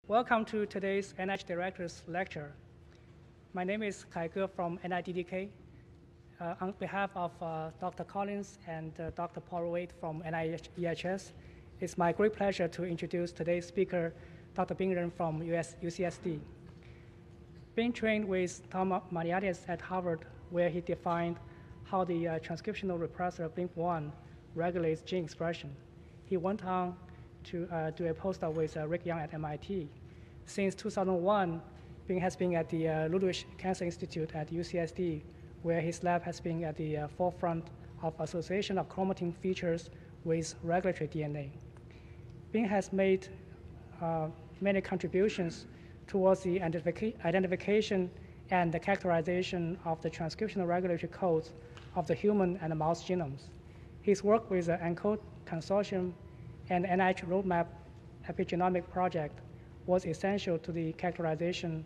Welcome to today's NIH Director's Lecture. My name is Kai Ge from NIDDK. On behalf of Dr. Collins and Dr. Paul Wade from NIH EHS, it's my great pleasure to introduce today's speaker, Dr. Bing Ren from UCSD. Bing trained with Tom Maniatis at Harvard, where he defined how the transcriptional repressor BLINK1 regulates gene expression. He went on to do a postdoc with Rick Young at MIT. Since 2001, Bing has been at the Ludwig Cancer Institute at UCSD, where his lab has been at the forefront of association of chromatin features with regulatory DNA. Bing has made many contributions towards the identification and the characterization of the transcriptional regulatory codes of the human and the mouse genomes. His work with the ENCODE Consortium and NIH Roadmap Epigenomic Project was essential to the characterization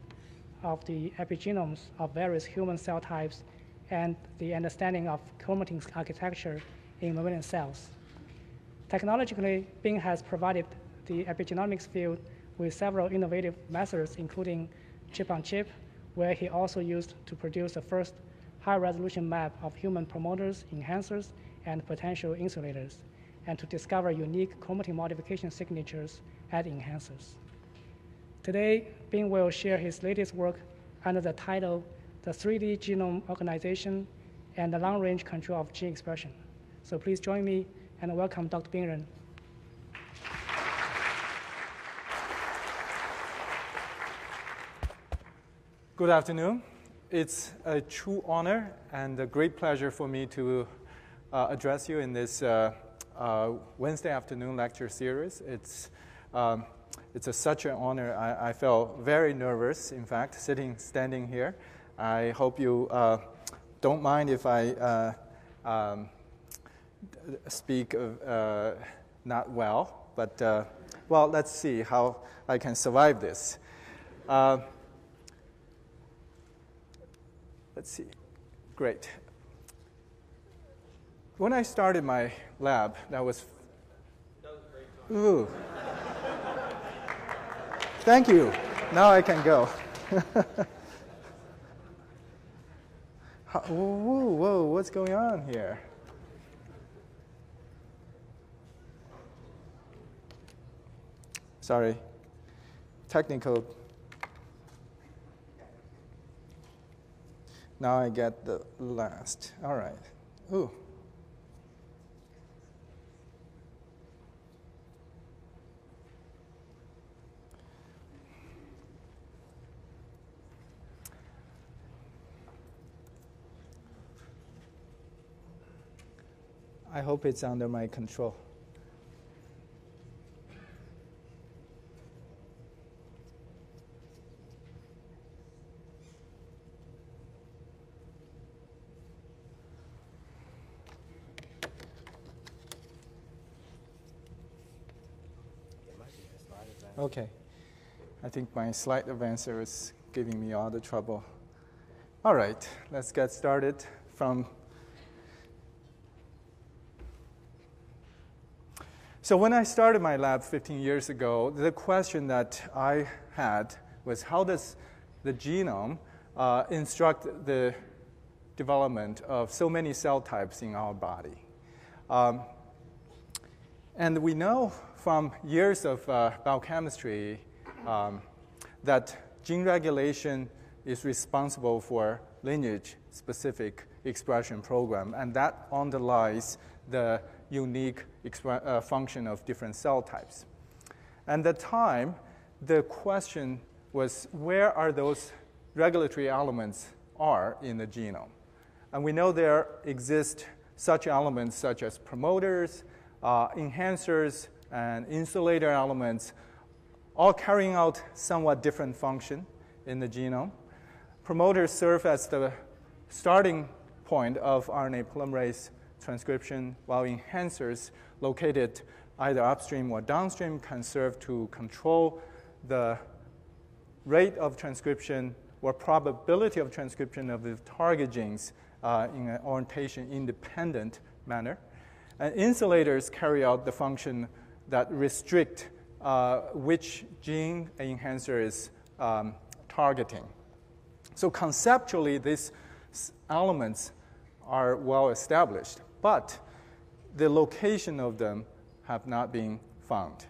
of the epigenomes of various human cell types and the understanding of chromatin architecture in mammalian cells. Technologically, Bing has provided the epigenomics field with several innovative methods, including chip-on-chip, where he also used to produce the first high-resolution map of human promoters, enhancers, and potential insulators, and to discover unique chromatin modification signatures at enhancers. Today, Bing will share his latest work under the title, The 3D Genome Organization and the Long-Range Control of Gene Expression. So please join me and welcome Dr. Bing Ren. Good afternoon. It's a true honor and a great pleasure for me to address you in this Wednesday afternoon lecture series. It's such an honor. I felt very nervous, in fact, standing here. I hope you don't mind if I speak not well, but well, let's see how I can survive this. Let's see. Great. When I started my lab, that was great. Ooh. Thank you. Now I can go. Whoa, what's going on here? Sorry. Technical. Now I get the last. All right. Ooh. I hope it's under my control. Okay. I think my slide advancer is giving me all the trouble. All right, let's get started from. So when I started my lab 15 years ago, the question that I had was, how does the genome instruct the development of so many cell types in our body? And we know from years of biochemistry that gene regulation is responsible for lineage-specific expression program, and that underlies the unique function of different cell types. And at the time, the question was, where are those regulatory elements are in the genome? And we know there exist such elements such as promoters, enhancers, and insulator elements, all carrying out somewhat different function in the genome. Promoters serve as the starting point of RNA polymerase transcription, while enhancers located either upstream or downstream can serve to control the rate of transcription or probability of transcription of the target genes in an orientation-independent manner. And insulators carry out the function that restrict which gene enhancer is targeting. So conceptually, these elements are well established, but the location of them have not been found.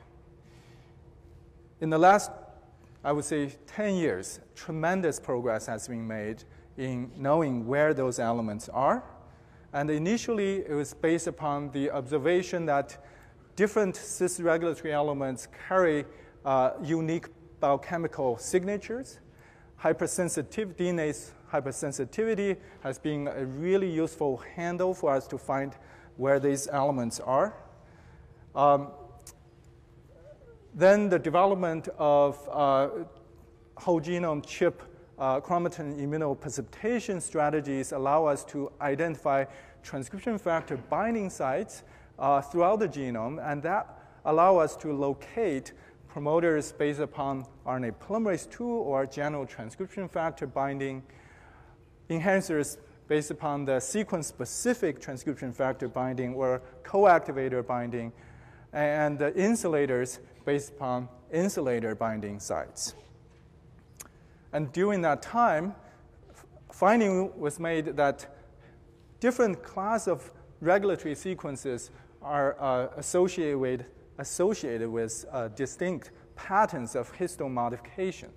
In the last, I would say, 10 years, tremendous progress has been made in knowing where those elements are. And initially, it was based upon the observation that different cis-regulatory elements carry unique biochemical signatures. DNA's hypersensitivity has been a really useful handle for us to find where these elements are. Then the development of whole genome chip chromatin immunoprecipitation strategies allow us to identify transcription factor binding sites throughout the genome, and that allow us to locate promoters based upon RNA polymerase II or general transcription factor binding, enhancers based upon the sequence-specific transcription factor binding or co-activator binding, and the insulators based upon insulator binding sites. And during that time, finding was made that different class of regulatory sequences are associated with distinct patterns of histone modification.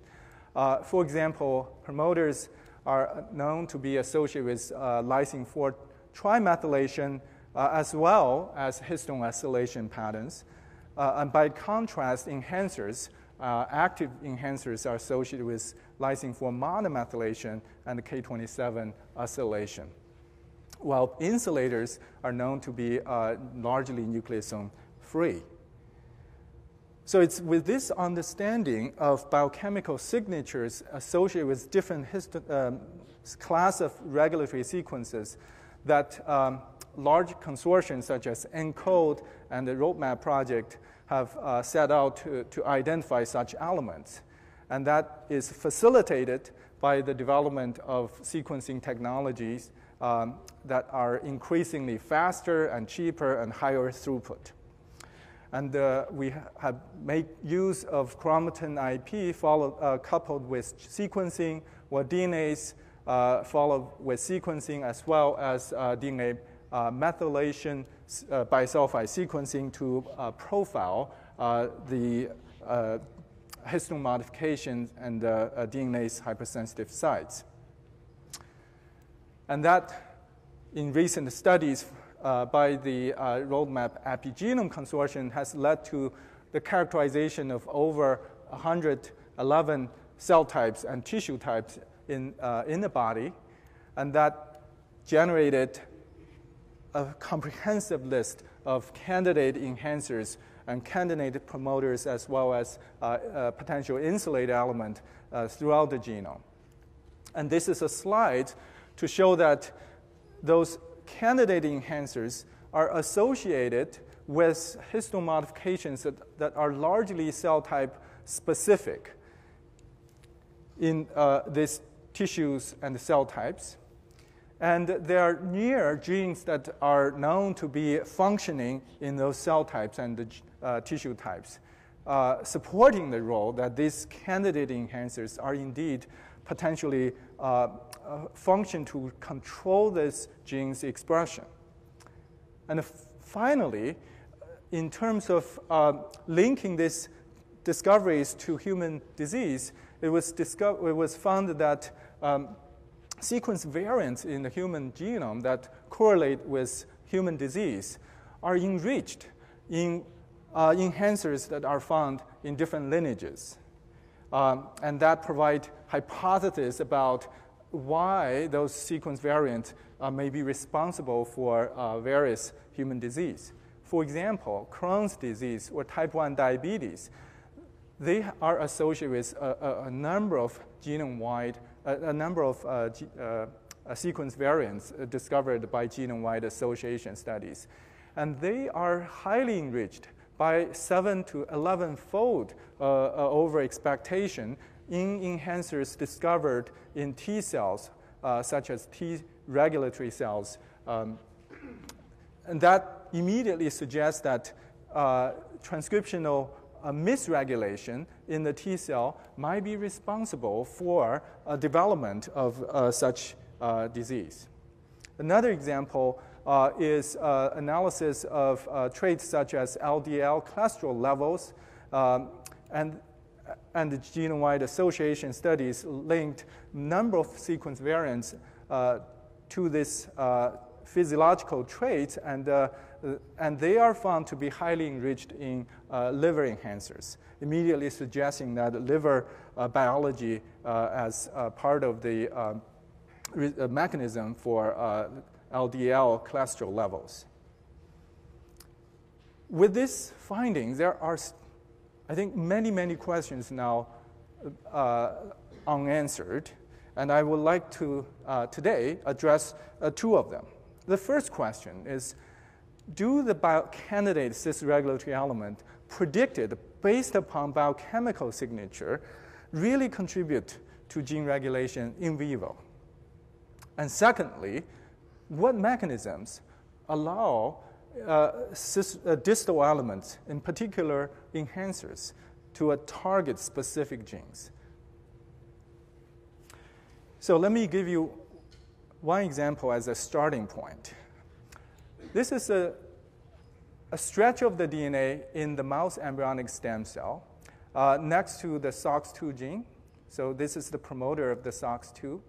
For example, promoters are known to be associated with lysine 4 trimethylation as well as histone acylation patterns. And by contrast, enhancers, active enhancers are associated with lysine 4 monomethylation and K27 acylation, while insulators are known to be largely nucleosome free. So it's with this understanding of biochemical signatures associated with different class of regulatory sequences that large consortiums such as ENCODE and the Roadmap project have set out to identify such elements. And that is facilitated by the development of sequencing technologies that are increasingly faster and cheaper and higher throughput. And we have made use of chromatin IP coupled with sequencing, or DNase followed with sequencing, as well as DNA methylation bisulfite sequencing to profile the histone modifications and DNase hypersensitive sites. And that, in recent studies by the Roadmap Epigenome Consortium, has led to the characterization of over 111 cell types and tissue types in the body, and that generated a comprehensive list of candidate enhancers and candidate promoters, as well as potential insulator element throughout the genome. And this is a slide to show that those candidate enhancers are associated with histone modifications that are largely cell type specific in these tissues and cell types. And there are near genes that are known to be functioning in those cell types and the tissue types, supporting the role that these candidate enhancers are indeed potentially function to control this gene's expression. And finally, in terms of linking these discoveries to human disease, it was found that sequence variants in the human genome that correlate with human disease are enriched in enhancers that are found in different lineages. And that provides hypotheses about why those sequence variants may be responsible for various human disease. For example, Crohn's disease or type 1 diabetes, they are associated with a number of genome-wide, a number of sequence variants discovered by genome-wide association studies. And they are highly enriched by 7 to 11-fold over expectation in enhancers discovered in T cells, such as T regulatory cells. And that immediately suggests that transcriptional a misregulation in the T cell might be responsible for development of such disease. Another example is analysis of traits such as LDL cholesterol levels, and the genome-wide association studies linked number of sequence variants to this physiological traits, and they are found to be highly enriched in liver enhancers, immediately suggesting that liver biology as part of the mechanism for LDL cholesterol levels. With these findings, there are, I think, many questions now unanswered, and I would like to today address two of them. The first question is, do the biocandidate cis-regulatory element predicted based upon biochemical signature really contribute to gene regulation in vivo? And secondly, what mechanisms allow distal elements, in particular enhancers, to target specific genes? So let me give you one example as a starting point. This is a stretch of the DNA in the mouse embryonic stem cell next to the SOX2 gene. So this is the promoter of the SOX2.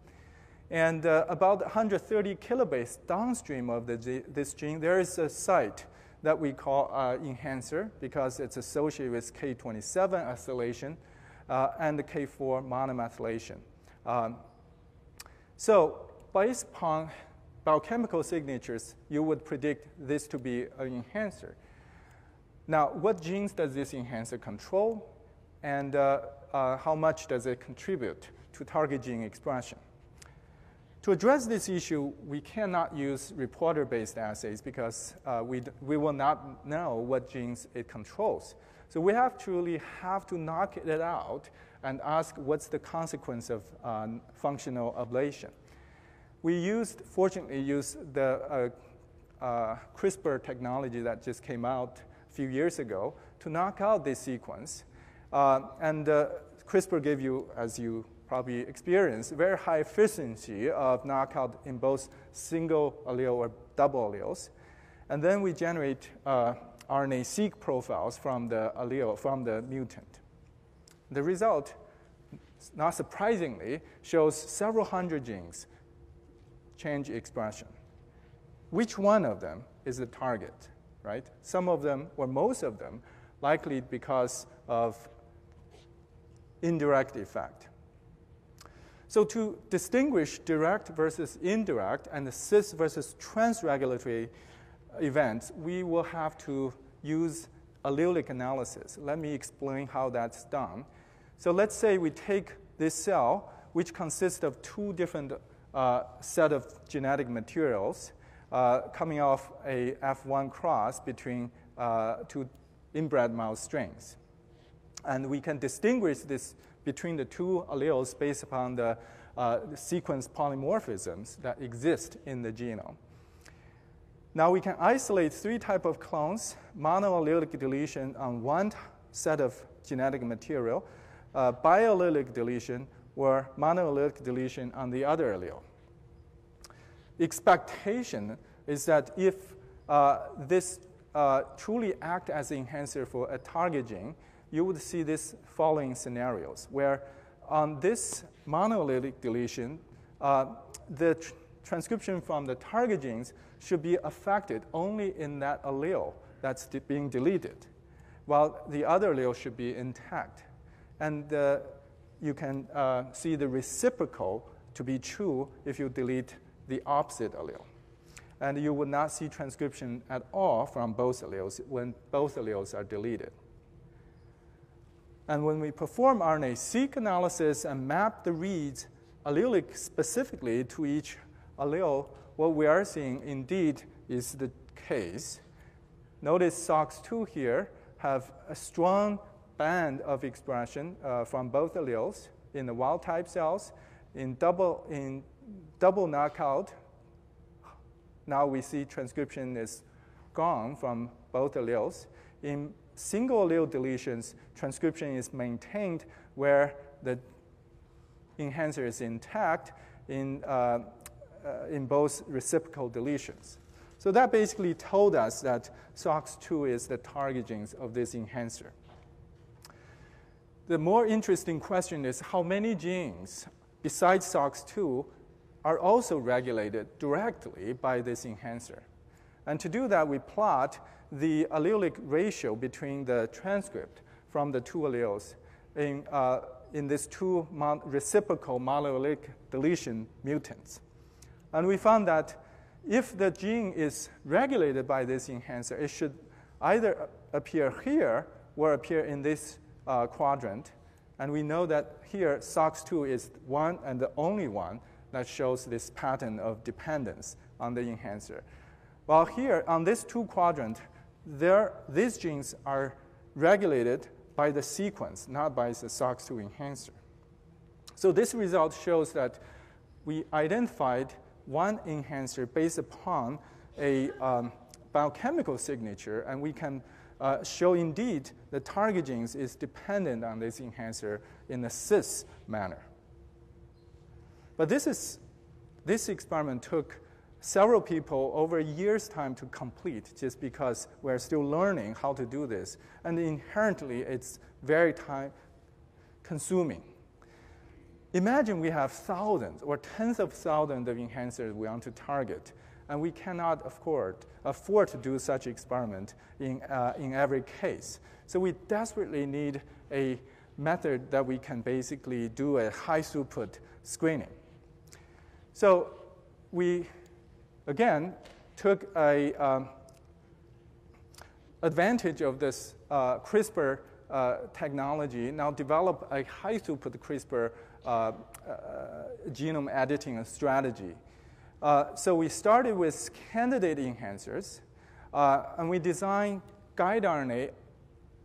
And about 130 kilobase downstream of this gene, there is a site that we call enhancer because it's associated with K27 acylation and the K4 monomethylation. So based upon biochemical signatures, you would predict this to be an enhancer. Now, what genes does this enhancer control, and how much does it contribute to target gene expression? To address this issue, we cannot use reporter-based assays because we will not know what genes it controls. So we truly have to knock it out and ask what's the consequence of functional ablation. We fortunately used the CRISPR technology that just came out a few years ago to knock out this sequence. And CRISPR gave you, as you probably experienced, very high efficiency of knockout in both single allele or double alleles. And then we generate RNA-seq profiles from the allele, from the mutant. The result, not surprisingly, shows several hundred genes change expression. Which one of them is the target, right? Some of them, or most of them, likely because of indirect effect. So to distinguish direct versus indirect and the cis versus transregulatory events, we will have to use allelic analysis. Let me explain how that's done. So let's say we take this cell, which consists of two different set of genetic materials coming off a F1 cross between two inbred mouse strains. And we can distinguish this between the two alleles based upon the sequence polymorphisms that exist in the genome. Now we can isolate three types of clones: monoallelic deletion on one set of genetic material, biallelic deletion, or monoallelic deletion on the other allele. Expectation is that if this truly acts as an enhancer for a target gene, you would see this following scenarios, where on this monoallelic deletion, the transcription from the target genes should be affected only in that allele that's being deleted, while the other allele should be intact. And you can see the reciprocal to be true if you delete the opposite allele. And you would not see transcription at all from both alleles when both alleles are deleted. And when we perform RNA-seq analysis and map the reads allelic specifically to each allele, what we are seeing indeed is the case. Notice SOX2 here have a strong band of expression from both alleles in the wild-type cells. In double knockout, now we see transcription is gone from both alleles. In single allele deletions, transcription is maintained where the enhancer is intact in both reciprocal deletions. So that basically told us that SOX2 is the target genes of this enhancer. The more interesting question is how many genes besides SOX2 are also regulated directly by this enhancer. And to do that, we plot the allelic ratio between the transcript from the two alleles in these two reciprocal monoallelic deletion mutants. And we found that if the gene is regulated by this enhancer, it should either appear here or appear in this quadrant. And we know that here SOX2 is one and the only one that shows this pattern of dependence on the enhancer. While here on this two quadrant, these genes are regulated by the sequence, not by the SOX2 enhancer. So this result shows that we identified one enhancer based upon a biochemical signature, and we can show indeed the target genes is dependent on this enhancer in a cis manner. But this experiment took several people over a year's time to complete, just because we're still learning how to do this. And inherently, it's very time-consuming. Imagine we have thousands or tens of thousands of enhancers we want to target, and we cannot afford to do such experiment in every case. So we desperately need a method that we can basically do a high-throughput screening. So we, again, took a advantage of this CRISPR technology, now develop a high-throughput CRISPR genome editing strategy. So we started with candidate enhancers, and we designed guide RNA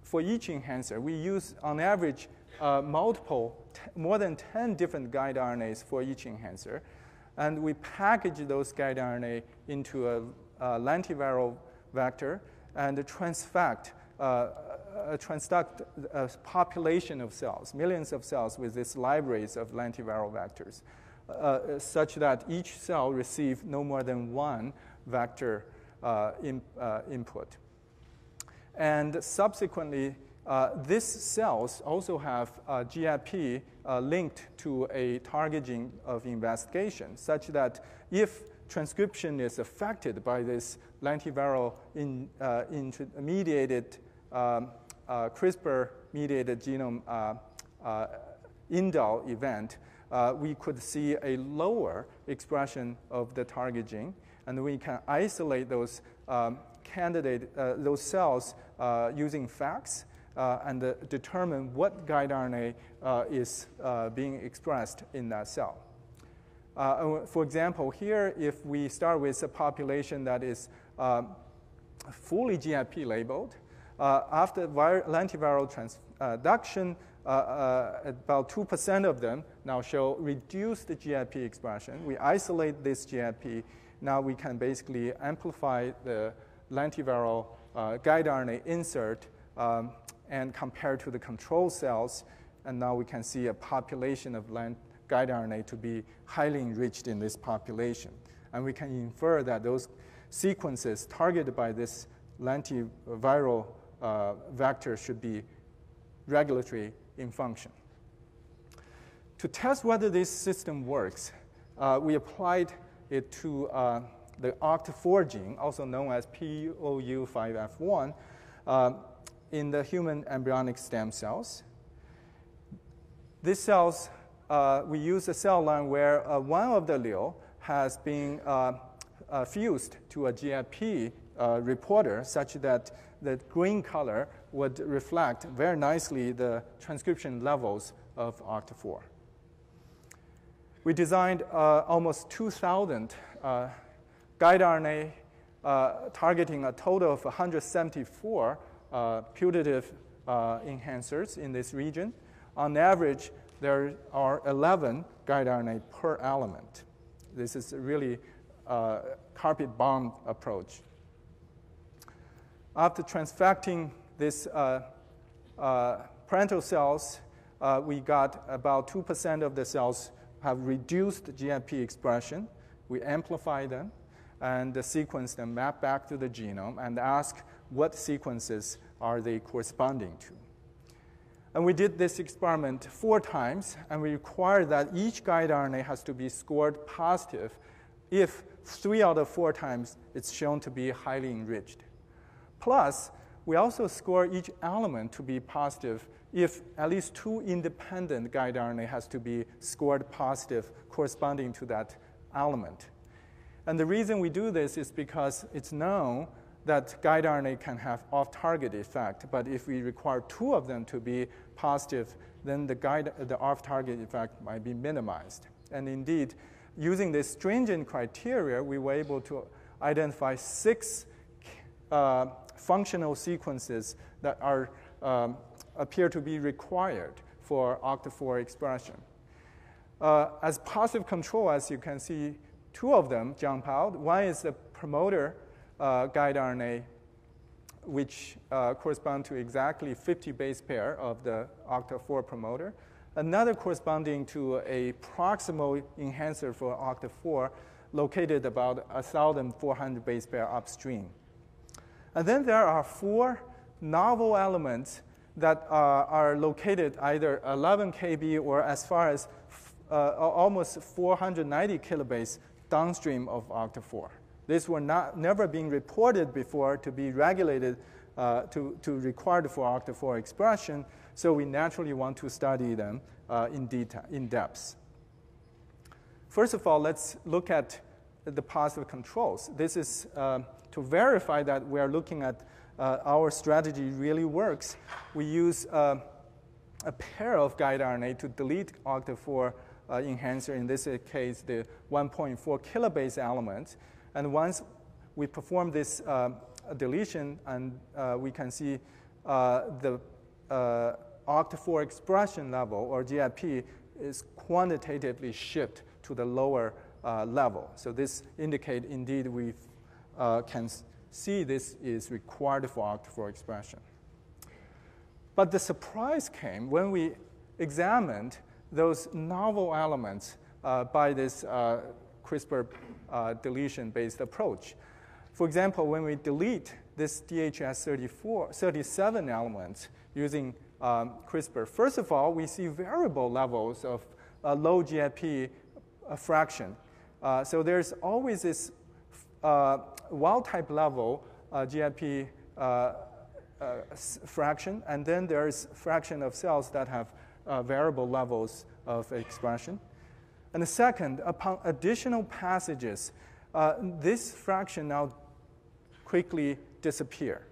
for each enhancer. We use, on average, more than 10 different guide RNAs for each enhancer. And we package those guide RNA into a lentiviral vector and transduct a population of cells, millions of cells with these libraries of lentiviral vectors, such that each cell receives no more than one vector input. And subsequently, these cells also have GIP linked to a target gene of investigation, such that if transcription is affected by this lentiviral mediated CRISPR-mediated genome indel event, we could see a lower expression of the target gene, and we can isolate those those cells using FACS and determine what guide RNA is being expressed in that cell. For example, here, if we start with a population that is fully GIP labeled, after lentiviral transduction, about 2% of them now show reduced GIP expression. We isolate this GIP. Now we can basically amplify the lentiviral guide RNA insert and compare to the control cells. And now we can see a population of guide RNA to be highly enriched in this population. And we can infer that those sequences targeted by this lentiviral vector should be regulatory in function. To test whether this system works, we applied it to the OCT4 gene, also known as POU5F1, in the human embryonic stem cells. These cells, we use a cell line where one of the allele has been fused to a GIP reporter, such that the green color would reflect very nicely the transcription levels of OCT4. We designed almost 2,000 guide RNA targeting a total of 174 putative enhancers in this region. On average, there are 11 guide RNA per element. This is a really carpet bomb approach. After transfecting this parental cells, we got about 2% of the cells have reduced GFP expression. We amplify them and sequence them, map back to the genome, and ask what sequences are they corresponding to. And we did this experiment 4 times, and we required that each guide RNA has to be scored positive if 3 out of 4 times it's shown to be highly enriched. Plus, we also score each element to be positive if at least 2 independent guide RNA has to be scored positive corresponding to that element. And the reason we do this is because it's known that guide RNA can have off-target effect, but if we require 2 of them to be positive, then the off-target effect might be minimized. And indeed, using this stringent criteria, we were able to identify 6 functional sequences that are appear to be required for OCT4 expression. As positive control, as you can see, 2 of them jump out. One is the promoter guide RNA, which correspond to exactly 50 base pair of the OCT4 promoter. Another corresponding to a proximal enhancer for OCT4 located about 1,400 base pair upstream. And then there are 4 novel elements that are located either 11 kb or as far as almost 490 kilobase downstream of OCT4. These were never being reported before to be regulated to required for OCT4 expression, so we naturally want to study them in depth. First of all, let's look at the positive controls. This is to verify that we are looking at our strategy really works. We use a pair of guide RNA to delete OCT4 enhancer, in this case, the 1.4 kilobase element. And once we perform this deletion, and we can see the OCT4 expression level, or GFP, is quantitatively shift to the lower level. So this indicates, indeed, we can see this is required for OCT4 expression. But the surprise came when we examined those novel elements by this CRISPR deletion-based approach. For example, when we delete this DHS37 elements using CRISPR, first of all, we see variable levels of low GFP fraction. So there's always this wild-type level GFP fraction, and then there's fraction of cells that have variable levels of expression. And the second, upon additional passages, this fraction now quickly disappear,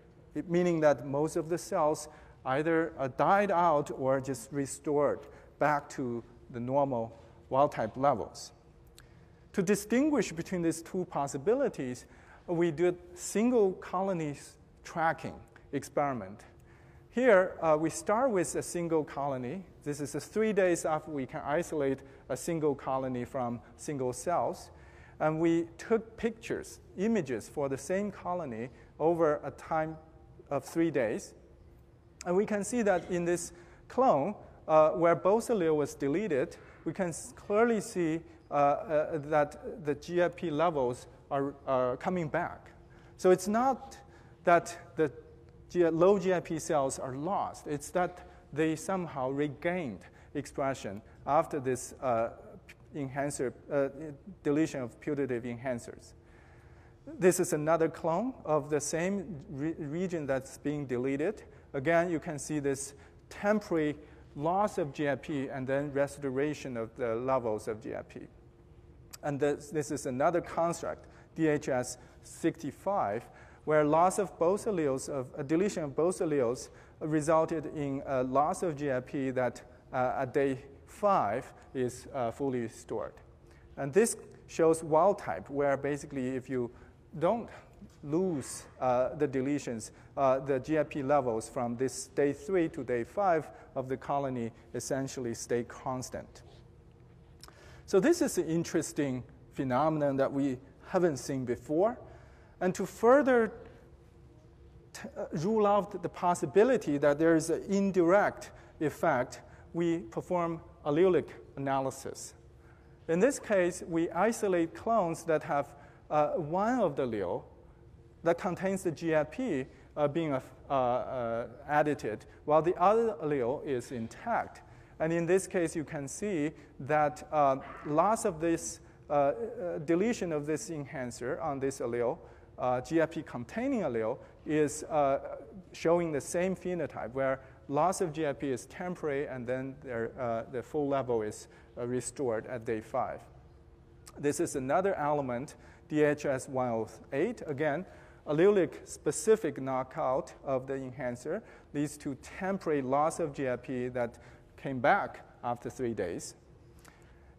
meaning that most of the cells either died out or just restored back to the normal wild-type levels. To distinguish between these 2 possibilities, we did single colonies tracking experiment. Here, we start with a single colony. This is 3 days after we can isolate a single colony from single cells. And we took pictures, images for the same colony over a time of 3 days. And we can see that in this clone, where both allele was deleted, we can clearly see that the GFP levels are coming back. So it's not that the low GFP cells are lost. It's that they somehow regained expression after this deletion of putative enhancers. This is another clone of the same region that's being deleted. Again, you can see this temporary loss of GFP and then restoration of the levels of GFP. And this is another construct, DHS65, where loss of both alleles, deletion of both alleles, resulted in a loss of GFP that at day 5 is fully restored. And this shows wild type, where basically if you don't lose the deletions, the GFP levels from this day 3 to day 5 of the colony essentially stay constant. So this is an interesting phenomenon that we haven't seen before. And to further rule out the possibility that there is an indirect effect, we perform allelic analysis. In this case, we isolate clones that have one of the allele that contains the GFP being edited, while the other allele is intact. And in this case, you can see that loss of this deletion of this enhancer on this allele, GFP-containing allele, is showing the same phenotype, where loss of GFP is temporary, and then the full level is restored at day 5. This is another element, DHS-108. Again, allelic-specific knockout of the enhancer leads to temporary loss of GFP that came back after 3 days.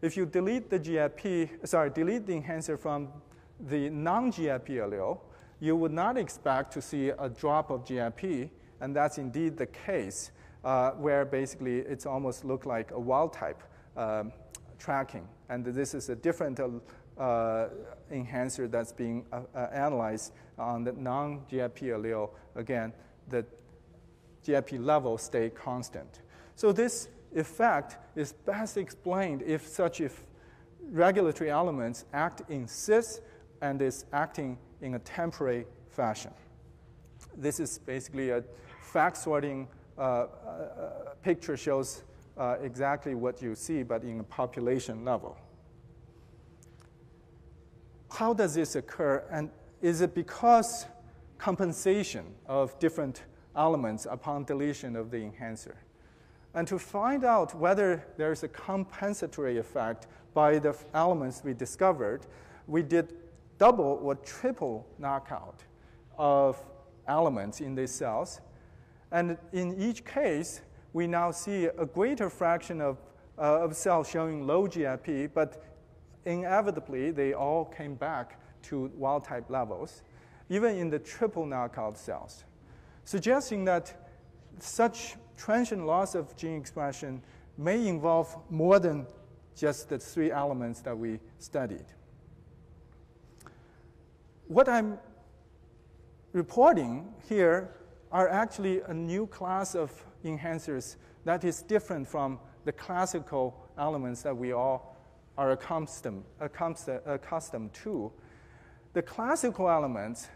If you delete the enhancer from the non-GFP allele, you would not expect to see a drop of GFP, and that's indeed the case, where basically it's almost look like a wild type tracking. And this is a different enhancer that's being analyzed on the non-GFP allele. Again, the GFP level stay constant. So this effect is best explained if such regulatory elements act in cis and is acting in a temporary fashion. This is basically a fact sorting picture, shows exactly what you see, but in a population level. How does this occur? And is it because compensation of different elements upon deletion of the enhancer? And to find out whether there's a compensatory effect by the elements we discovered, we did double or triple knockout of elements in these cells. And in each case, we now see a greater fraction of cells showing low GFP, but inevitably, they all came back to wild-type levels, even in the triple knockout cells, suggesting that such transient loss of gene expression may involve more than just the 3 elements that we studied. What I'm reporting here are actually a new class of enhancers that is different from the classical elements that we all are accustomed to. The classical elements,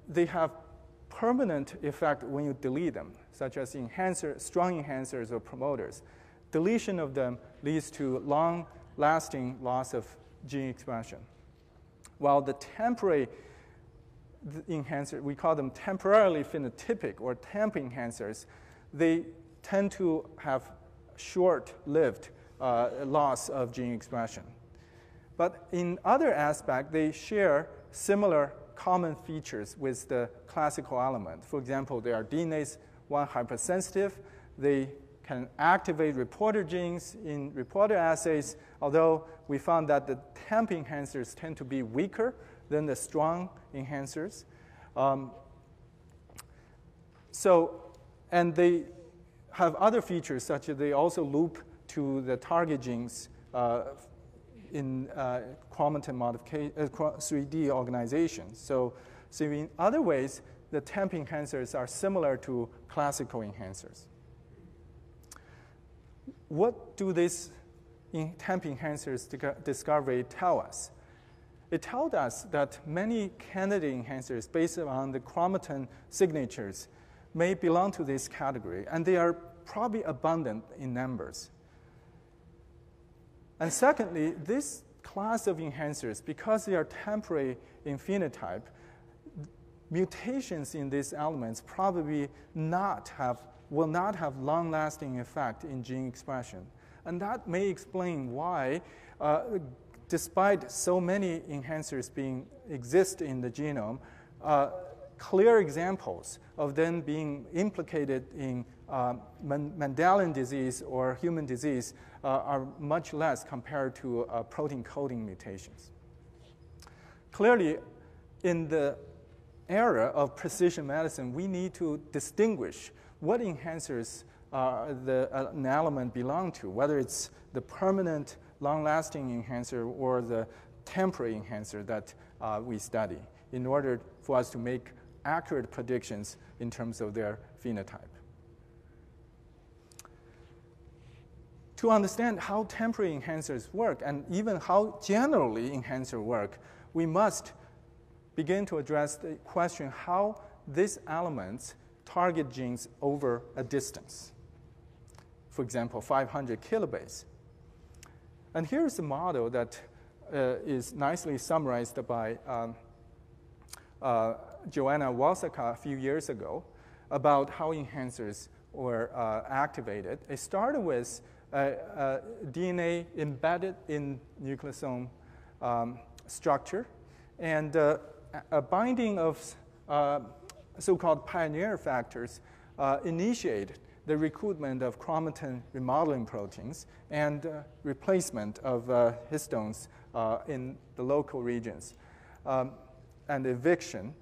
they have permanent effect when you delete them, such as strong enhancers or promoters. Deletion of them leads to long-lasting loss of gene expression. While the temporary enhancer, we call them temporarily phenotypic or temp enhancers, they tend to have short-lived loss of gene expression. But in other aspects, they share similar common features with the classical element. For example, they are DNase I hypersensitive. They can activate reporter genes in reporter assays, although we found that the temp enhancers tend to be weaker than the strong enhancers. And they have other features, such as they also loop to the target genes in chromatin modification, 3D organization. So in other ways, the temp enhancers are similar to classical enhancers. What do these temp enhancers discovery tell us? It tells us that many candidate enhancers based on the chromatin signatures may belong to this category, and they are probably abundant in numbers. And secondly, this class of enhancers, because they are temporary in phenotype, mutations in these elements probably will not have long-lasting effect in gene expression. And that may explain why, despite so many enhancers exist in the genome, clear examples of them being implicated in Mendelian disease or human disease are much less compared to protein coding mutations. Clearly, in the era of precision medicine, we need to distinguish what enhancers an element belong to, whether it's the permanent, long-lasting enhancer or the temporary enhancer that we study, in order for us to make accurate predictions in terms of their phenotype. To understand how temporary enhancers work and even how generally enhancers work, we must begin to address the question how these elements target genes over a distance. For example, 500 kilobase. And here's a model that is nicely summarized by Joanna Walsaka a few years ago about how enhancers were activated. It started with DNA embedded in nucleosome structure and a binding of so-called pioneer factors initiated the recruitment of chromatin remodeling proteins and replacement of histones in the local regions and eviction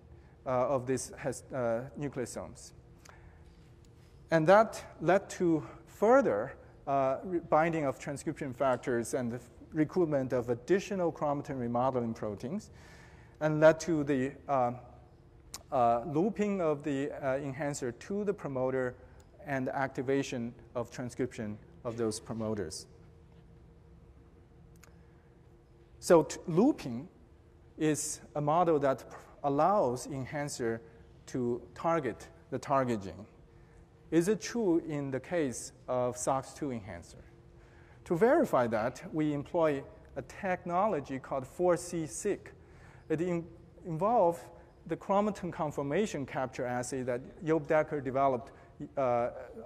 of these nucleosomes. And that led to further binding of transcription factors and the recruitment of additional chromatin remodeling proteins, and led to the looping of the enhancer to the promoter and activation of transcription of those promoters. So looping is a model that allows enhancer to target the target gene. Is it true in the case of SOX2 enhancer? To verify that, we employ a technology called 4C-seq. It involves the chromatin conformation capture assay that Joop Dekker developed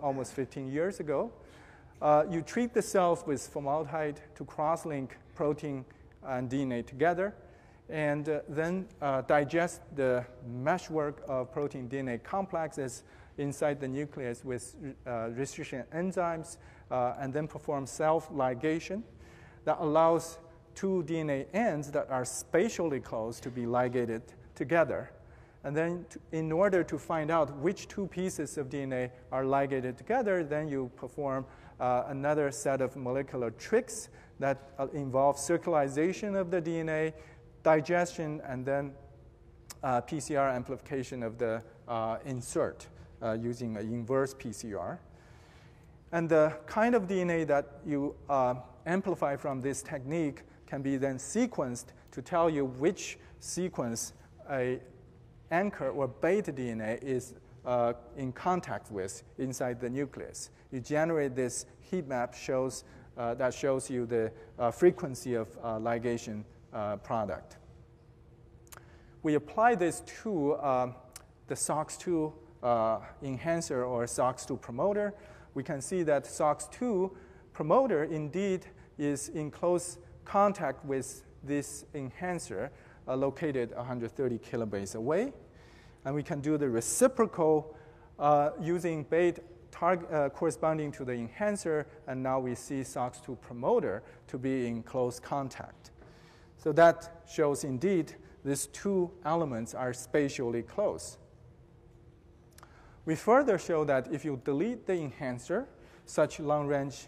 almost 15 years ago. You treat the cells with formaldehyde to cross-link protein and DNA together, and then digest the meshwork of protein-DNA complexes inside the nucleus with restriction enzymes, and then perform self-ligation that allows two DNA ends that are spatially close to be ligated together. And then in order to find out which two pieces of DNA are ligated together, then you perform another set of molecular tricks that involve circularization of the DNA, digestion, and then PCR amplification of the insert using an inverse PCR. And the kind of DNA that you amplify from this technique can be then sequenced to tell you which sequence a anchor or beta DNA is in contact with inside the nucleus. You generate this heat map that shows you the frequency of ligation product. We apply this to the SOX2 enhancer or SOX2 promoter. We can see that SOX2 promoter indeed is in close contact with this enhancer located 130 kilobase away. And we can do the reciprocal using beta corresponding to the enhancer, and now we see SOX2 promoter to be in close contact. So that shows indeed these two elements are spatially close. We further show that if you delete the enhancer, such long-range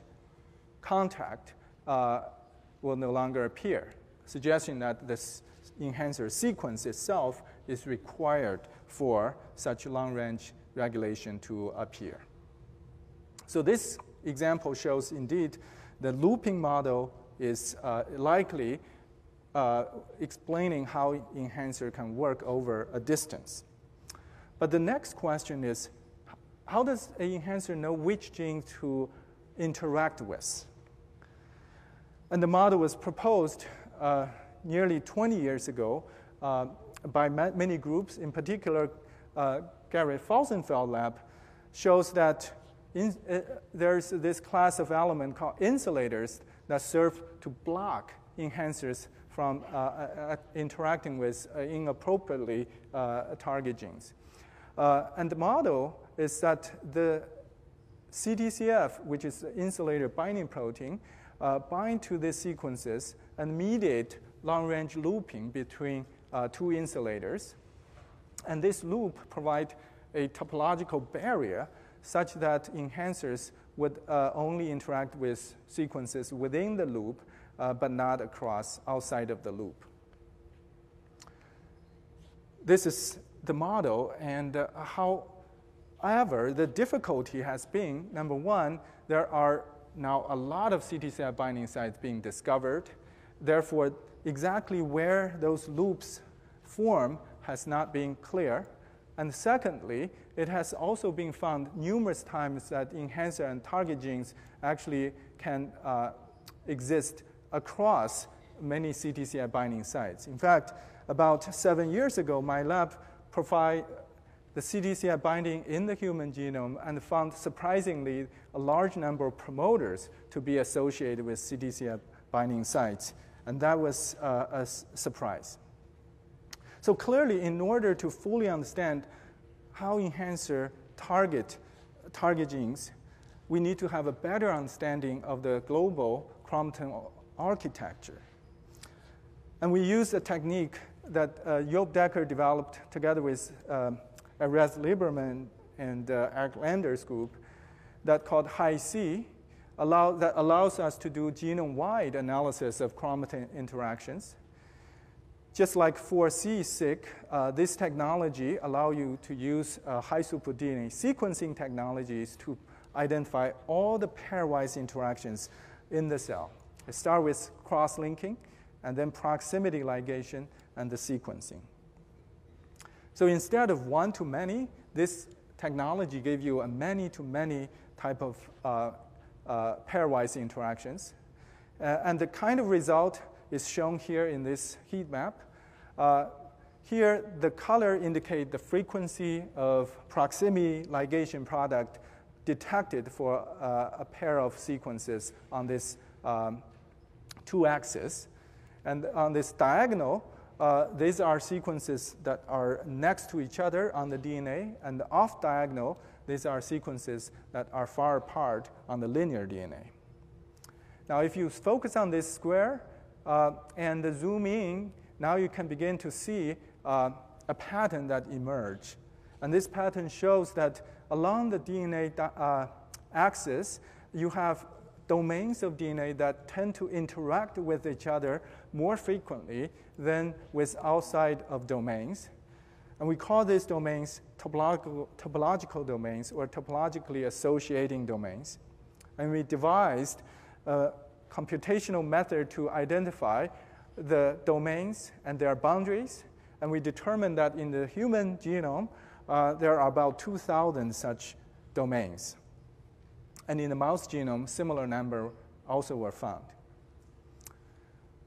contact will no longer appear, suggesting that this enhancer sequence itself is required for such long-range regulation to appear. So this example shows indeed the looping model is likely explaining how enhancer can work over a distance. But the next question is, how does an enhancer know which gene to interact with? And the model was proposed nearly 20 years ago by many groups. In particular, Garrett Felsenfeld lab shows that there's this class of element called insulators that serve to block enhancers from interacting with inappropriately target genes. And the model is that the CTCF, which is the insulator binding protein, bind to these sequences and mediate long-range looping between two insulators. And this loop provides a topological barrier such that enhancers would only interact with sequences within the loop, but not across outside of the loop. This is the model, and however, the difficulty has been, number one, there are now a lot of CTCF binding sites being discovered. Therefore, exactly where those loops form has not been clear. And secondly, it has also been found numerous times that enhancer and target genes actually can exist across many CTCF binding sites. In fact, about 7 years ago, my lab profiled the CTCF binding in the human genome and found surprisingly a large number of promoters to be associated with CTCF binding sites. And that was a surprise. So clearly, in order to fully understand how enhancer target genes, we need to have a better understanding of the global chromatin architecture. And we use a technique that Joop Dekker developed together with Erez Lieberman and Eric Lander's group that called Hi-C, that allows us to do genome-wide analysis of chromatin interactions. Just like 4C-seq, this technology allows you to use high-throughput DNA sequencing technologies to identify all the pairwise interactions in the cell. I start with cross-linking, and then proximity ligation, and the sequencing. So instead of one-to-many, this technology gave you a many-to-many type of pairwise interactions. And the kind of result is shown here in this heat map. Here, the color indicates the frequency of proximity ligation product detected for a pair of sequences on this two axes. And on this diagonal, these are sequences that are next to each other on the DNA, and off diagonal, these are sequences that are far apart on the linear DNA. Now, if you focus on this square and zoom in, now you can begin to see a pattern that emerges. And this pattern shows that along the DNA axis, you have domains of DNA that tend to interact with each other more frequently than with outside of domains. And we call these domains topological domains or topologically associating domains. And we devised a computational method to identify the domains and their boundaries. And we determined that in the human genome, there are about 2,000 such domains. And in the mouse genome, similar number also were found.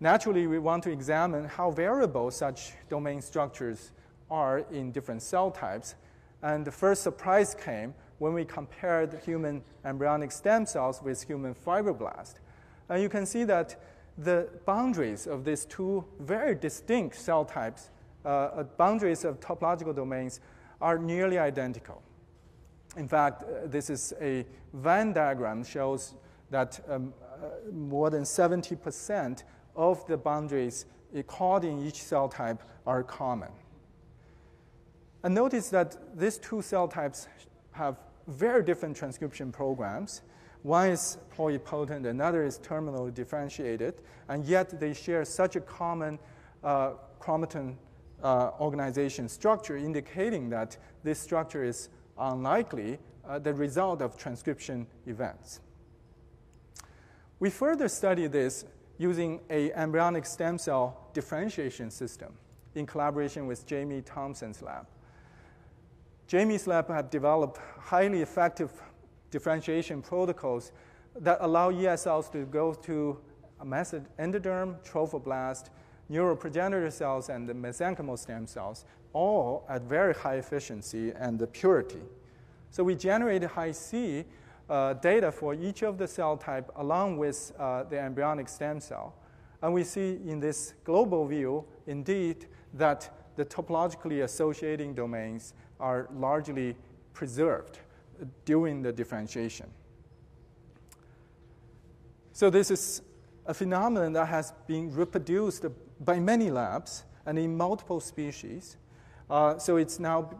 Naturally, we want to examine how variable such domain structures are in different cell types. And the first surprise came when we compared human embryonic stem cells with human fibroblasts. And you can see that the boundaries of these two very distinct cell types, boundaries of topological domains, are nearly identical. In fact, this is a Venn diagram, shows that more than 70% of the boundaries called in each cell type are common. And notice that these two cell types have very different transcription programs. One is pluripotent, another is terminally differentiated, and yet they share such a common chromatin organization structure, indicating that this structure is unlikely the result of transcription events. We further studied this using an embryonic stem cell differentiation system in collaboration with Jamie Thompson's lab. Jamie's lab have developed highly effective differentiation protocols that allow ESLs to go to a mesendoderm, trophoblast, neuroprogenitor cells, and the mesenchymal stem cells, all at very high efficiency and purity. So we generated Hi-C data for each of the cell type along with the embryonic stem cell. And we see in this global view, indeed, that the topologically associating domains are largely preserved during the differentiation. So this is a phenomenon that has been reproduced by many labs and in multiple species. So it's now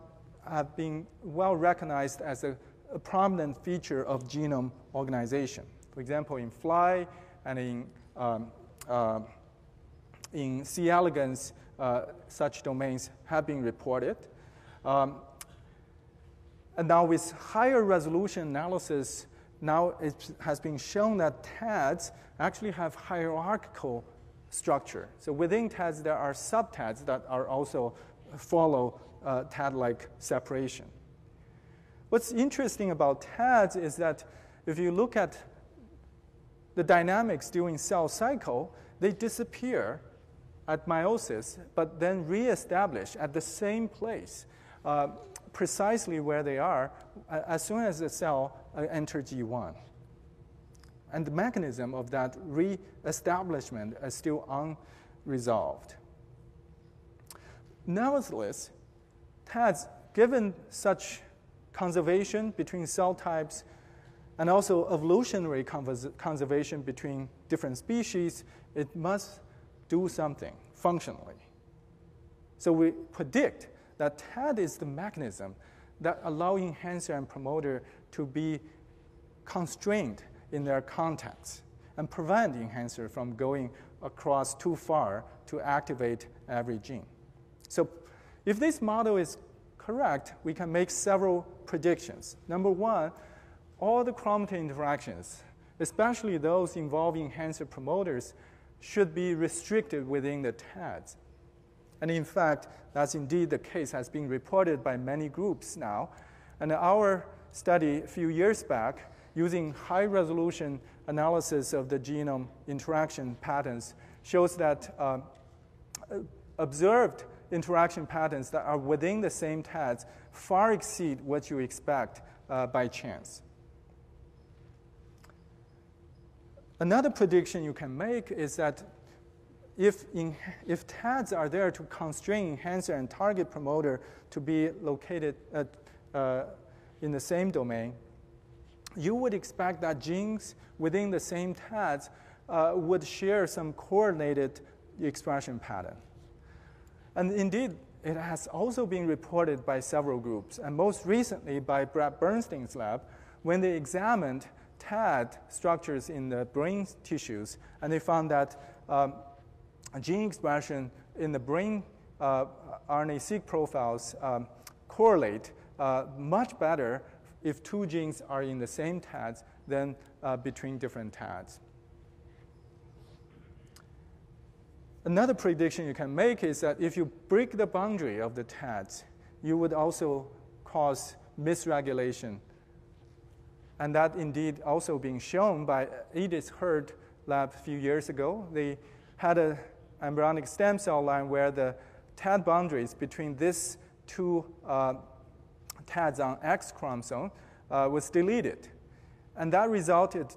have been well recognized as a prominent feature of genome organization. For example, in fly and in C. elegans, such domains have been reported. And now with higher resolution analysis, now it has been shown that TADs actually have hierarchical structure. So within TADs, there are sub-TADs that are also follow TAD-like separation. What's interesting about TADs is that if you look at the dynamics during cell cycle, they disappear at meiosis, but then reestablish at the same place, precisely where they are as soon as the cell enters G1. And the mechanism of that reestablishment is still unresolved. Nevertheless, TADs, given such conservation between cell types and also evolutionary conservation between different species, it must do something functionally. So we predict that TAD is the mechanism that allows enhancer and promoter to be constrained in their contacts and prevent enhancer from going across too far to activate every gene. So if this model is correct, we can make several predictions. Number one, all the chromatin interactions, especially those involving enhancer promoters, should be restricted within the TADs. And in fact, that's indeed the case, has been reported by many groups now. And our study a few years back, using high-resolution analysis of the genome interaction patterns, shows that observed interaction patterns that are within the same TADs far exceed what you expect by chance. Another prediction you can make is that if TADs are there to constrain enhancer and target promoter to be located in the same domain, you would expect that genes within the same TADs would share some coordinated expression pattern. And indeed, it has also been reported by several groups, and most recently by Brad Bernstein's lab, when they examined TAD structures in the brain tissues, and they found that gene expression in the brain RNA-seq profiles correlate much better if two genes are in the same TADs than between different TADs. Another prediction you can make is that if you break the boundary of the TADs, you would also cause misregulation. And that indeed also being shown by Edith Hurd lab a few years ago. They had an embryonic stem cell line where the TAD boundaries between these two TADs on X chromosome was deleted. And that resulted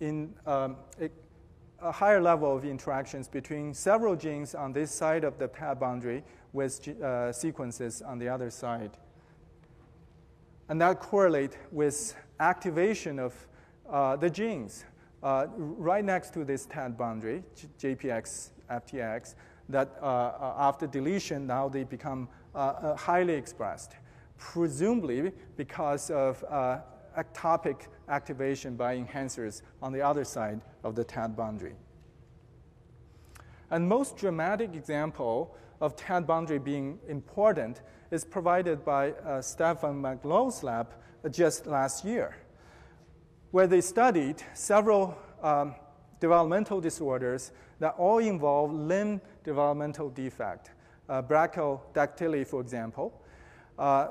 in a higher level of interactions between several genes on this side of the TAD boundary with sequences on the other side. And that correlates with activation of the genes right next to this TAD boundary, JPX, FTX, that after deletion, now they become highly expressed, presumably because of ectopic activation by enhancers on the other side of the TAD boundary. And most dramatic example of TAD boundary being important is provided by Stefan McLeod's lab just last year, where they studied several developmental disorders that all involve limb developmental defect. Brachydactyly, for example,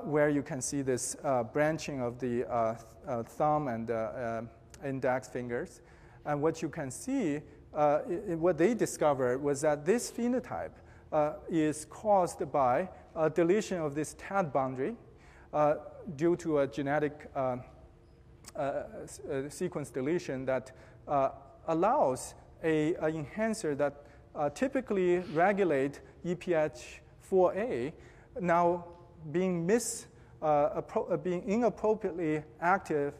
where you can see this branching of the thumb and index fingers. And what you can see, what they discovered was that this phenotype is caused by a deletion of this TAD boundary due to a genetic sequence deletion that allows an enhancer that typically regulate EPH4A now being inappropriately active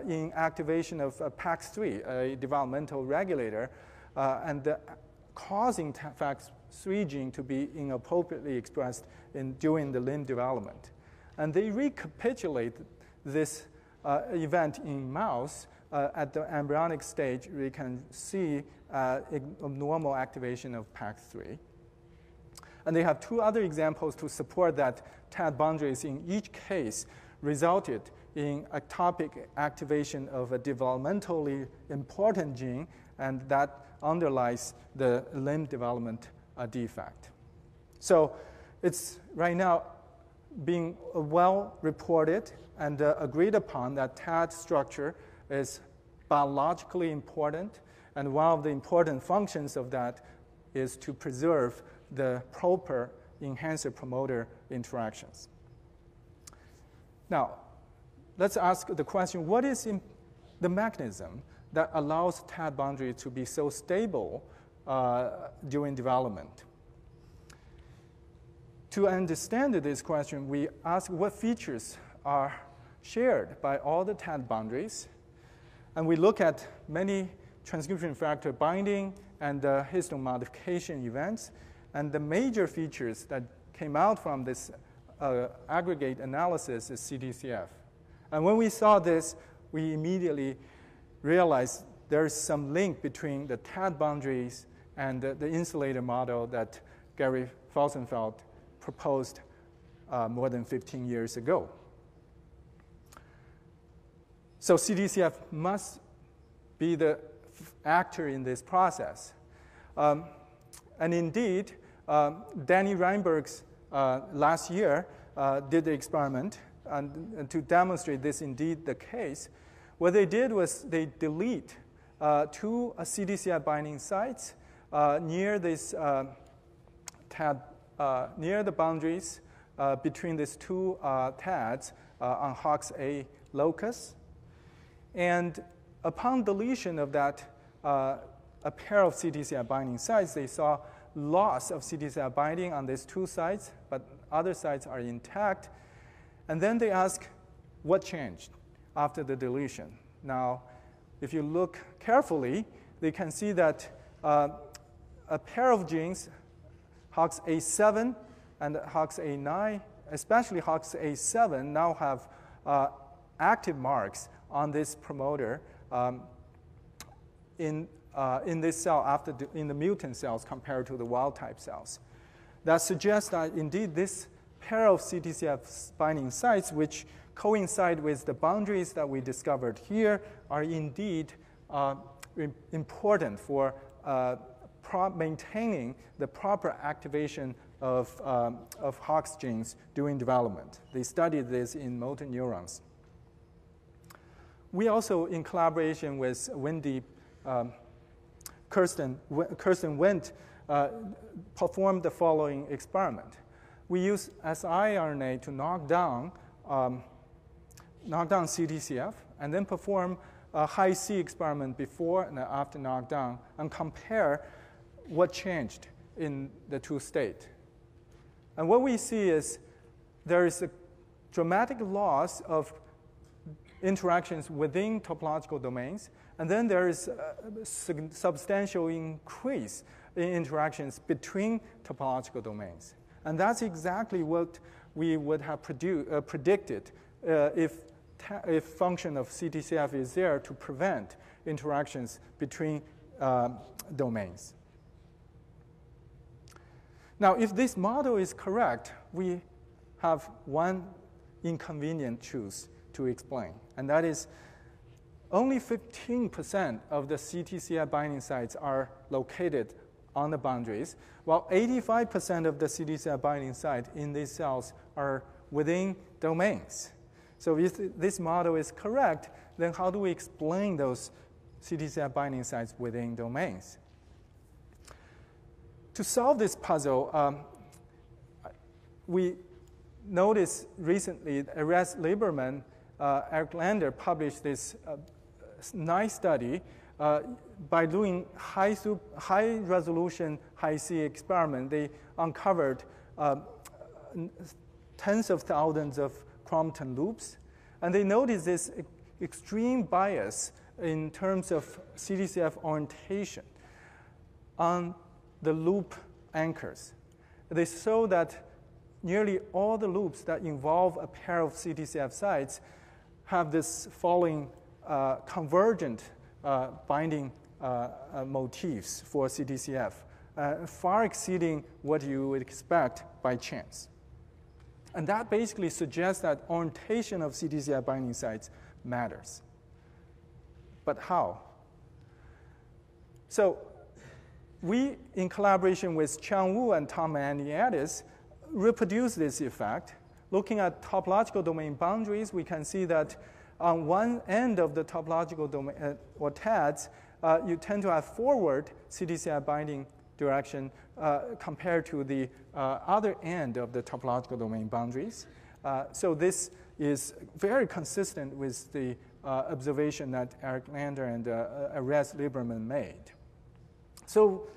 in activation of PAX3, a developmental regulator, and causing PAX3 gene to be inappropriately expressed during the limb development. And they recapitulate this event in mouse. At the embryonic stage, we can see abnormal activation of PAX3. And they have two other examples to support that TAD boundaries in each case resulted in ectopic activation of a developmentally important gene, and that underlies the limb development defect. So it's right now being well reported and agreed upon that TAD structure is biologically important, and one of the important functions of that is to preserve the proper enhancer-promoter interactions. Now, let's ask the question, what is the mechanism that allows TAD boundary to be so stable during development? To understand this question, we ask what features are shared by all the TAD boundaries, and we look at many transcription factor binding and histone modification events, and the major features that came out from this aggregate analysis is CTCF. And when we saw this, we immediately realized there's some link between the TAD boundaries and the insulator model that Gary Felsenfeld proposed more than 15 years ago. So CTCF must be the actor in this process. And indeed, Danny Reinberg's last year did the experiment, and to demonstrate this indeed the case, what they did was they delete two CTCF binding sites near this TAD, near the boundaries between these two TADs on HOX-A locus. And upon deletion of that, a pair of CTCF binding sites, they saw loss of CTCF binding on these two sites, but other sites are intact. And then they ask, what changed after the deletion? Now, if you look carefully, they can see that a pair of genes, HOX-A7 and HOX-A9, especially HOX-A7, now have active marks on this promoter in this cell in the mutant cells compared to the wild-type cells. That suggests that indeed this pair of CTCF binding sites, which coincide with the boundaries that we discovered here, are indeed important for maintaining the proper activation of HOX genes during development. They studied this in motor neurons. We also, in collaboration with Wendy, Kirsten Wendt, performed the following experiment. We used siRNA to knock down CTCF, and then perform a high-C experiment before and after knockdown, and compare what changed in the two states. And what we see is there is a dramatic loss of interactions within topological domains, and then there is a substantial increase in interactions between topological domains. And that's exactly what we would have predicted if function of CTCF is there to prevent interactions between domains. Now, if this model is correct, we have one inconvenient truth to explain, and that is only 15% of the CTCF binding sites are located on the boundaries, while 85% of the CTCF binding sites in these cells are within domains. So if this model is correct, then how do we explain those CTCF binding sites within domains? To solve this puzzle, we noticed recently Erez Lieberman, Eric Lander published this nice study by doing high-resolution, high-C experiment. They uncovered tens of thousands of chromatin loops, and they noticed this extreme bias in terms of CTCF orientation on the loop anchors. They saw that nearly all the loops that involve a pair of CTCF sites have this following convergent binding motifs for CTCF far exceeding what you would expect by chance. And that basically suggests that orientation of CTCI binding sites matters. But how? So we, in collaboration with Qiang Wu and Tom Aniadis, reproduce this effect. Looking at topological domain boundaries, we can see that on one end of the topological domain, or TADS, you tend to have forward CTCI binding direction compared to the other end of the topological domain boundaries. So this is very consistent with the observation that Eric Lander and Erez Lieberman made. So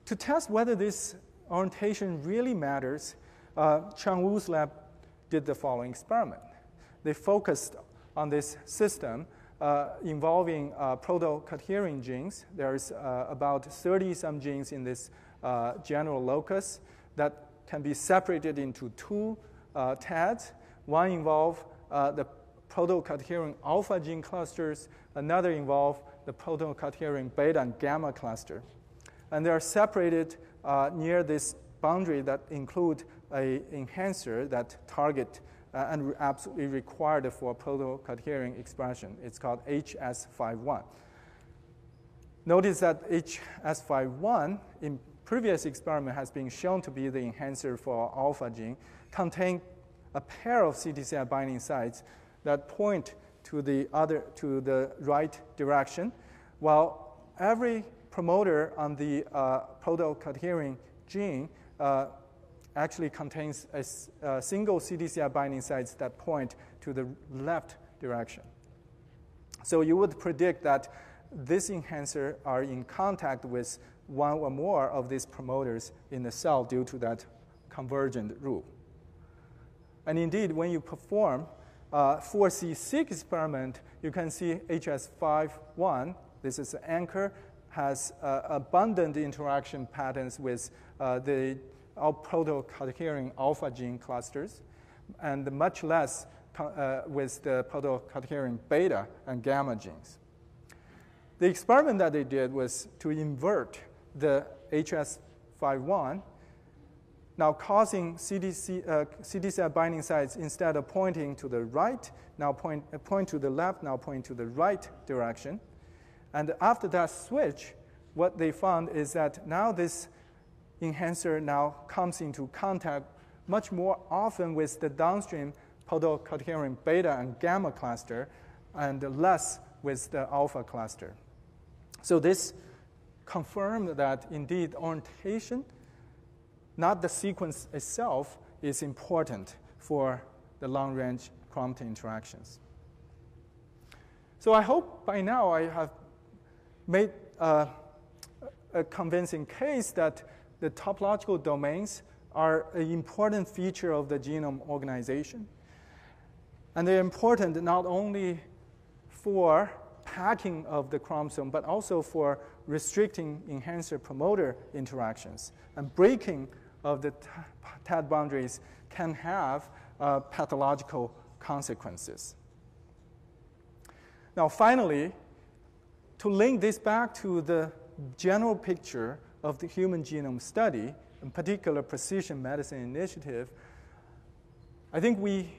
to test whether this orientation really matters, Qiang Wu's lab did the following experiment. They focused on this system involving proto-cadherin genes. There's about 30-some genes in this general locus that can be separated into two TADs. One involves the proto-cadherin alpha gene clusters, another involves the proto-cadherin beta and gamma cluster. And they are separated near this boundary that include an enhancer that target and absolutely required for proto-cadherin expression. It's called HS51. Notice that HS51 in previous experiment has been shown to be the enhancer for alpha gene, contain a pair of CTCI binding sites that point to the right direction, while every promoter on the proto-cadherin gene actually contains a single CTCI binding sites that point to the left direction. So you would predict that this enhancer are in contact with one or more of these promoters in the cell due to that convergent rule. And indeed, when you perform 4C6 experiment, you can see HS51, this is the anchor, has abundant interaction patterns with the proto-cadherin alpha gene clusters, and much less with the proto-cadherin beta and gamma genes. The experiment that they did was to invert the HS51, now causing CTCI binding sites, instead of pointing to the right, now point to the left, now point to the right direction. And after that switch, what they found is that now this enhancer now comes into contact much more often with the downstream proto-cadherin beta and gamma cluster and less with the alpha cluster. So this confirmed that indeed orientation, not the sequence itself, is important for the long-range chromatin interactions. So I hope by now I have made a convincing case that the topological domains are an important feature of the genome organization. And they're important not only for packing of the chromosome, but also for restricting enhancer-promoter interactions. And breaking of the TAD boundaries can have pathological consequences. Now, finally, to link this back to the general picture of the human genome study, in particular precision medicine initiative, I think we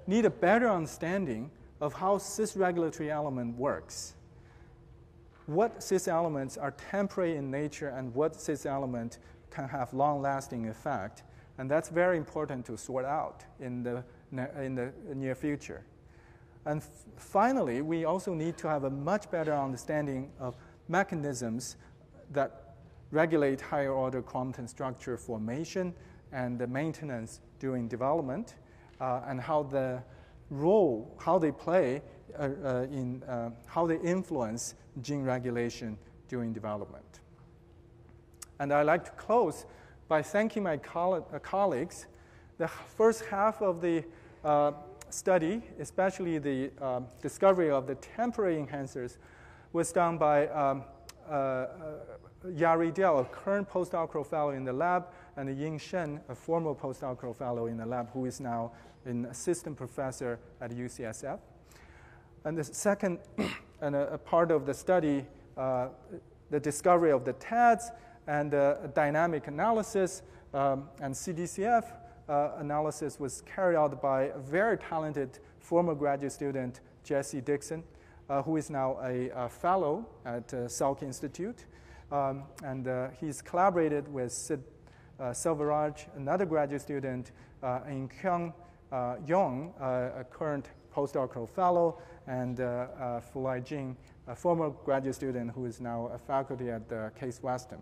need a better understanding of how cis-regulatory element works. What cis elements are temporary in nature and what cis element can have long-lasting effect. And that's very important to sort out in the near future. And finally, we also need to have a much better understanding of mechanisms that regulate higher order chromatin structure formation and the maintenance during development, and how the role, how they play how they influence gene regulation during development. And I'd like to close by thanking my colleagues. The first half of the study, especially the discovery of the temporary enhancers, was done by Yari Diao, a current postdoctoral fellow in the lab, and Ying Shen, a former postdoctoral fellow in the lab, who is now an assistant professor at UCSF. And the second and a part of the study, the discovery of the TADs, And dynamic analysis and CDCF analysis was carried out by a very talented former graduate student, Jesse Dixon, who is now a fellow at Salk Institute. And he's collaborated with Sid Selvaraj, another graduate student, in Kyung Yong, a current postdoctoral fellow, and Fulai Jing, a former graduate student who is now a faculty at Case Western.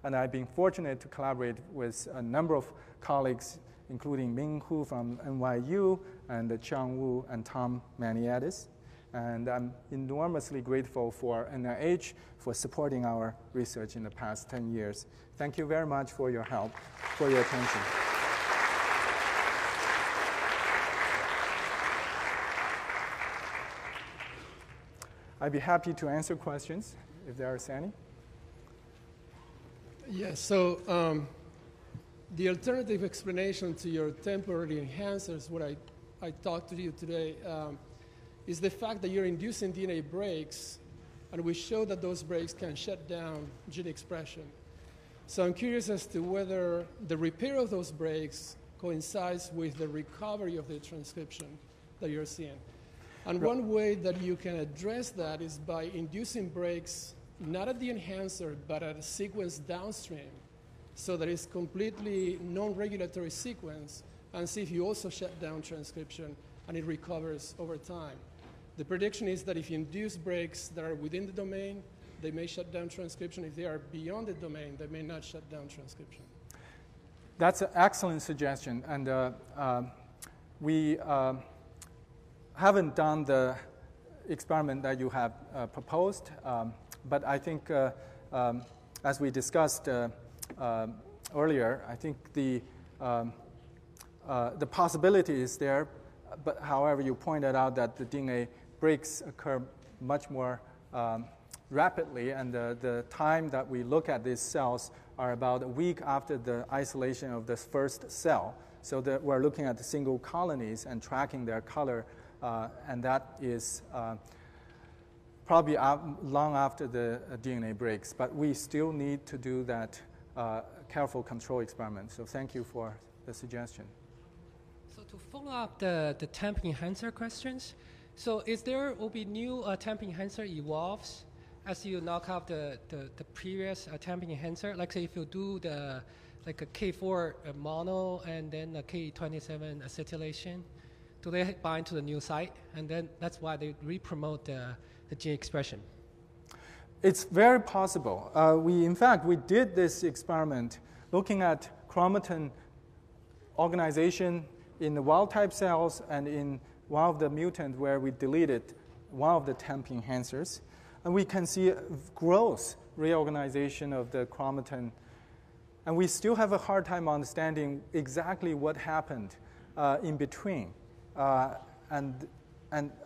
And I've been fortunate to collaborate with a number of colleagues, including Ming Hu from NYU, and Chang Wu and Tom Maniatis. And I'm enormously grateful for NIH for supporting our research in the past 10 years. Thank you very much for your help, for your attention. I'd be happy to answer questions if there are any. Yes, so the alternative explanation to your temporary enhancers, what I talked to you today, is the fact that you're inducing DNA breaks, and we show that those breaks can shut down gene expression. So I'm curious as to whether the repair of those breaks coincides with the recovery of the transcription that you're seeing. And one way that you can address that is by inducing breaks not at the enhancer, but at a sequence downstream, so that it's completely non-regulatory sequence, and see if you also shut down transcription and it recovers over time. The prediction is that if you induce breaks that are within the domain, they may shut down transcription. If they are beyond the domain, they may not shut down transcription. That's an excellent suggestion, and we haven't done the experiment that you have proposed, but I think, as we discussed earlier, I think the possibility is there, but however, you pointed out that the DNA breaks occur much more rapidly, and the time that we look at these cells are about a week after the isolation of the first cell. So that we're looking at the single colonies and tracking their color, and that is probably long after the DNA breaks. But we still need to do that careful control experiment. So thank you for the suggestion. So to follow up the temp enhancer questions, so is there will be new temp enhancer evolves as you knock out the previous temp enhancer? Like say if you do the like a K4 mono and then a K27 acetylation, do they bind to the new site? And then that's why they re-promote the gene expression. It's very possible. In fact, we did this experiment looking at chromatin organization in the wild-type cells and in one of the mutant where we deleted one of the temp enhancers. And we can see gross reorganization of the chromatin. And we still have a hard time understanding exactly what happened in between. And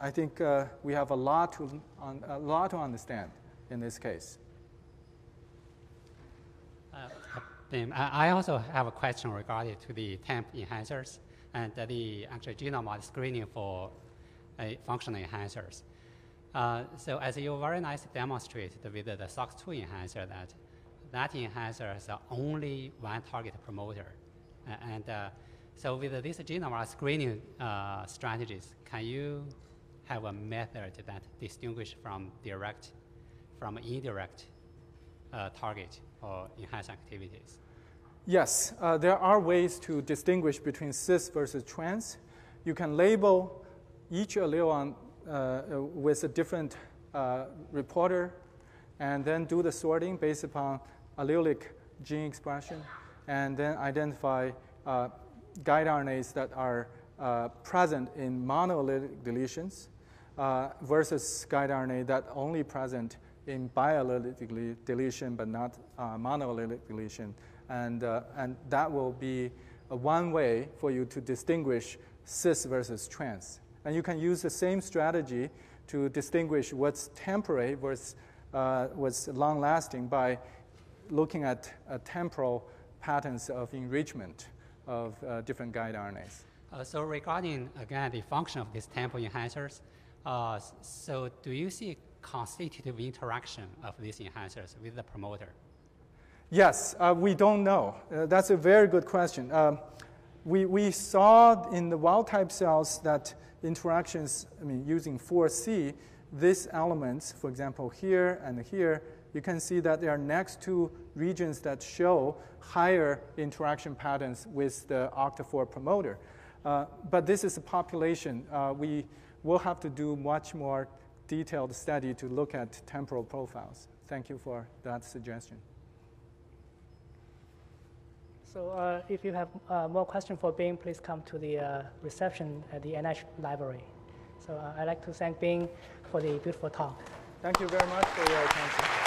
I think we have a lot to understand in this case. I also have a question regarding to the temp enhancers and the actual genome screening for functional enhancers. So as you very nicely demonstrated with the SOX2 enhancer, that enhancer is only one target promoter. So with this genome screening strategies, can you have a method that distinguish from indirect target or enhance activities? Yes, there are ways to distinguish between cis versus trans. You can label each allele with a different reporter and then do the sorting based upon allelic gene expression and then identify guide RNAs that are present in monoallelic deletions versus guide RNA that only present in biallelic deletion but not monoallelic deletion. And that will be one way for you to distinguish cis versus trans. And you can use the same strategy to distinguish what's temporary versus what's long-lasting by looking at temporal patterns of enrichment of different guide RNAs. So regarding, again, the function of these tempo enhancers, so do you see constitutive interaction of these enhancers with the promoter? Yes, we don't know. That's a very good question. We saw in the wild-type cells that interactions, using 4C, these elements, for example, here and here, you can see that they are next to regions that show higher interaction patterns with the OCT4 promoter. But this is a population. We will have to do much more detailed study to look at temporal profiles. Thank you for that suggestion. So if you have more questions for Bing, please come to the reception at the NIH library. So I'd like to thank Bing for the beautiful talk. Thank you very much for your attention.